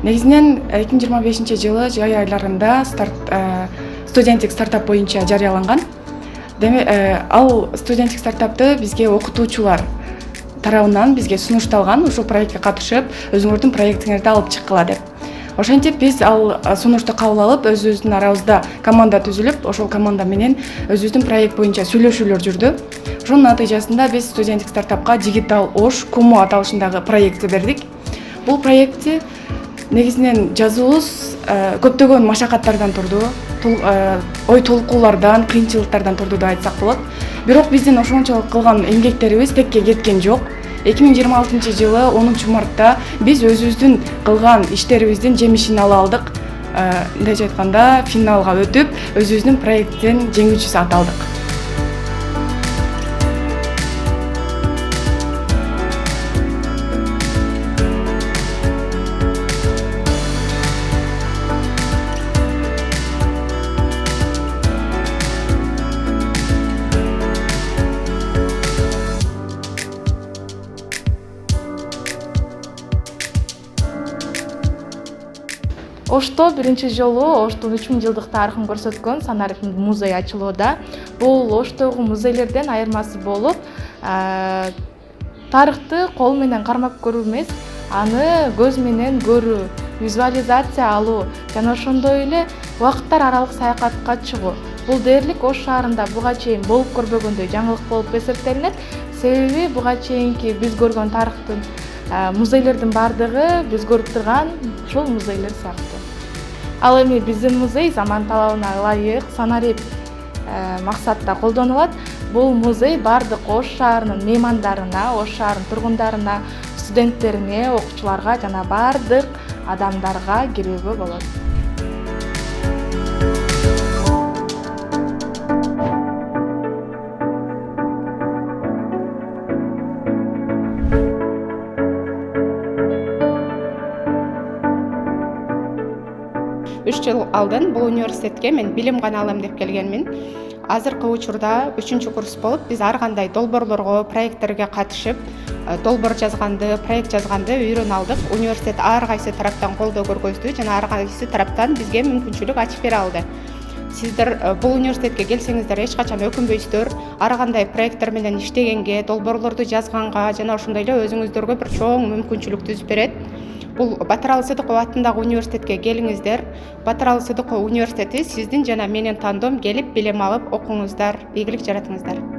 Негизинен 2025 жылы жай айларында студенттик стартап боюнча жарыяланган. Ал студенттик стартапты бизге окутуучулар тарабынан бизге сунушталган, ушул проектке катышып, өзүңөрдүн проектиңерди алып чыккыла деп. Ошентип биз ал сунушту кабыл алып, өзүбүздүн арабызда команда түзүлүп, ошол команда менен өзүбүздүн проект боюнча сүйлөшүүлөр жүрдү. Ошонун натыйжасында биз студенттик стартапка Digital Osh Kumu аталышындагы проектти бердик. Бул проектти негизинен жазуубуз көптөгөн машакаттардан турду, ой толкуулардан, кыйынчылыктардан турду деп айтсак болот. Бирок биздин ошончолук кылган эмгектерибиз текке кеткен жок. 2026 жылы 10 мартта биз өзүбүздүн кылган иштерибиздин жемишин ала алдык. Мындайча айтканда, финалга өтүп, өзүбүздүн проекттин жеңүүчүсү аталдык. Ошто биринчи жолу Оштун 3000 жылдык тарыхын көрсөткөн Санарик музей ачылууда. Бул Оштогу музейлерден айырмасы болуп, тарыхты кол менен кармап көрүү эмес, аны көз менен көрүү, визуализация алуу жана ошондой эле убакыттар аралык саякатка чыгуу. Бул дээрлик Ош шаарында буга чейин болуп көрбөгөндөй жаңылык болуп эсептелинет. Себеби буга чейинки биз көргөн тарыхтын музейлердин бардыгы биз көрүп турган ушул музейлер сыяктуу. Ал эми биздин музей заман талабына ылайык санарип максатта колдонулат. Бул музей бардык Ош шаарынын меймандарына, Ош шаарынын тургундарына, студенттерине, окуучуларга жана бардык адамдарга кирүүгө болот. Үч жыл алдын бул университетке мен билим гана алам деп келгенмин. Азыркы учурда 3-курс болуп, биз ар кандай долбоорлорго, проекттерге катышып, долбоор жазганды, проект жазганды үйрөнүп алдык. Университет ар кайсы тараптан колдоо көргөздү жана ар кайсы тараптан бизге мүмкүнчүлүк ачып бере алды. Сиздер бул университетке келсеңиздер эч качан өкүнбөйсүздөр. Ар кандай проекттер менен иштегенге, долбоорлорду жазганга жана ошондой эле өзүңүздөргө бир чоң мүмкүнчүлүк түзүп берет. Бул Батыралы Сыдыков атындагы университетке келиңиздер. Батыралы Сыдыков университети сиздин жана менин тандоом, келип билим алып окуңуздар, ийгилик жаратыңыздар.